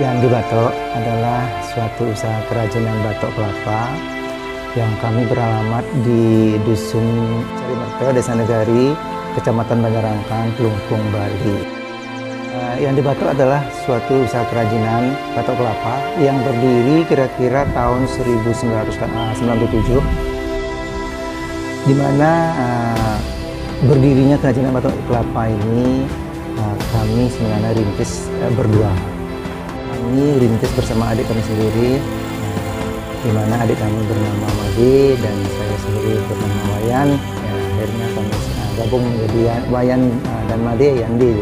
Yang di Batok adalah suatu usaha kerajinan batok kelapa yang kami beralamat di Dusun Carimerte, Desa Negari, Kecamatan Banjarangkan, Kelungkung, Bali. Yang di Batok adalah suatu usaha kerajinan batok kelapa yang berdiri kira-kira tahun 1997, di mana berdirinya kerajinan batok kelapa ini kami sebenarnya rintis berdua. Kami rintis bersama adik kami sendiri, di mana adik kami bernama Made dan saya sendiri bernama Wayan. Akhirnya kami gabung menjadi Wayan dan Made Yandi.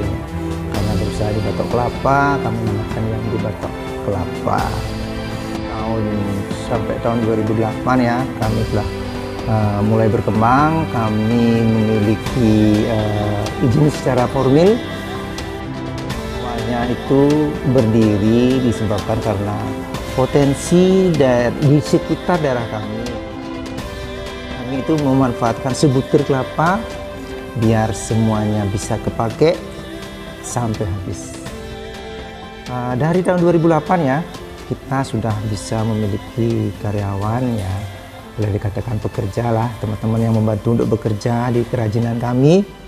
Karena berusaha di batok kelapa, kami namakan yang di batok kelapa. Sampai tahun 2008 ya, kami telah mulai berkembang. Kami memiliki izin secara formil. Itu berdiri disebabkan karena potensi di sekitar daerah kami itu memanfaatkan sebutir kelapa biar semuanya bisa kepake sampai habis. Dari tahun 2008 ya, kita sudah bisa memiliki karyawan ya, boleh dikatakan pekerja lah, teman-teman yang membantu untuk bekerja di kerajinan kami.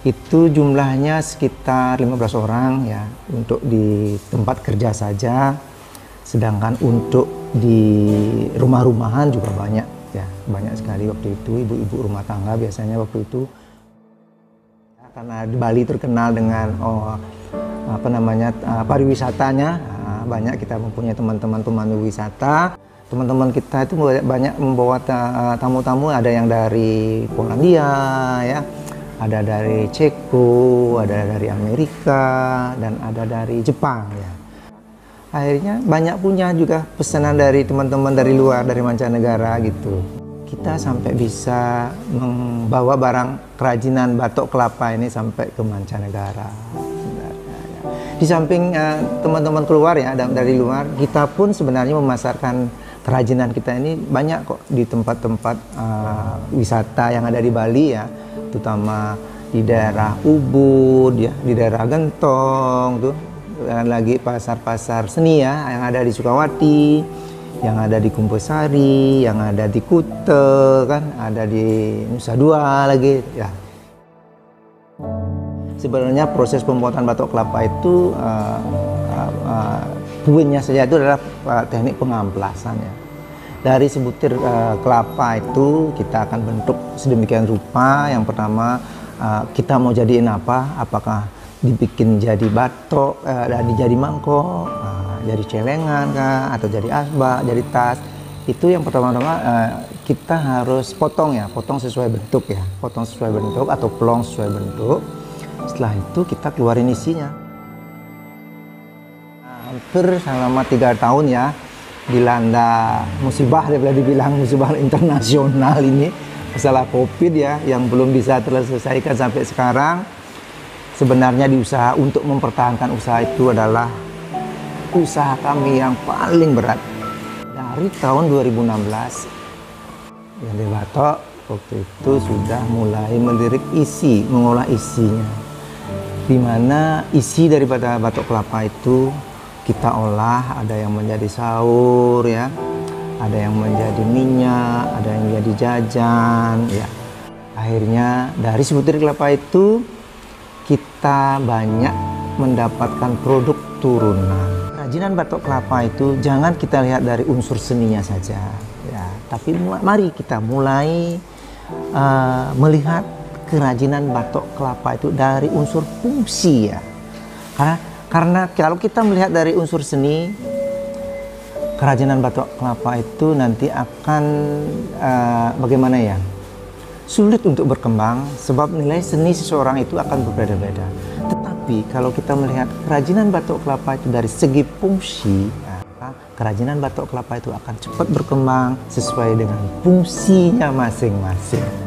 Itu jumlahnya sekitar 15 orang ya, untuk di tempat kerja saja. Sedangkan untuk di rumah-rumahan juga banyak ya, banyak sekali waktu itu ibu-ibu rumah tangga biasanya waktu itu. Karena Bali terkenal dengan pariwisatanya, banyak kita mempunyai teman-teman pemandu wisata. Teman-teman kita itu banyak membawa tamu-tamu, ada yang dari Polandia ya, ada dari Ceko, ada dari Amerika, dan ada dari Jepang ya. Akhirnya banyak punya juga pesanan dari teman-teman dari luar, dari mancanegara gitu. Kita sampai bisa membawa barang kerajinan batok kelapa ini sampai ke mancanegara. Di samping teman-teman keluar ya, dari luar, kita pun sebenarnya memasarkan kerajinan kita ini banyak kok di tempat-tempat wisata yang ada di Bali ya, terutama di daerah Ubud ya, di daerah Gentong tuh, dan lagi pasar-pasar seni ya yang ada di Sukawati, yang ada di Kumpulsari, yang ada di Kute kan, ada di Nusa Dua lagi ya. Sebenarnya proses pembuatan batok kelapa itu poinnya saja itu adalah teknik pengamplasan ya. Dari sebutir kelapa itu kita akan bentuk sedemikian rupa. Yang pertama kita mau jadiin apa? Apakah dibikin jadi batok, jadi mangkok, jadi celengan kah, atau jadi asbak, jadi tas. Itu yang pertama-tama kita harus potong ya, potong sesuai bentuk ya, potong sesuai bentuk atau plong sesuai bentuk. Setelah itu kita keluarin isinya. Hampir selama 3 tahun ya, dilanda musibah, boleh dibilang musibah internasional ini, masalah COVID ya, yang belum bisa terselesaikan sampai sekarang. Sebenarnya di usaha untuk mempertahankan usaha itu adalah usaha kami yang paling berat. Dari tahun 2016 yang di Batok waktu itu sudah mulai melirik isi, mengolah isinya, di mana isi daripada batok kelapa itu kita olah, ada yang menjadi sahur ya, ada yang menjadi minyak, ada yang menjadi jajan ya. Akhirnya dari sebutir kelapa itu kita banyak mendapatkan produk turunan. Kerajinan batok kelapa itu jangan kita lihat dari unsur seninya saja ya, tapi mari kita mulai melihat kerajinan batok kelapa itu dari unsur fungsi ya. Karena kalau kita melihat dari unsur seni, kerajinan batok kelapa itu nanti akan bagaimana ya, sulit untuk berkembang, sebab nilai seni seseorang itu akan berbeda-beda. Tetapi kalau kita melihat kerajinan batok kelapa itu dari segi fungsi, kerajinan batok kelapa itu akan cepat berkembang sesuai dengan fungsinya masing-masing.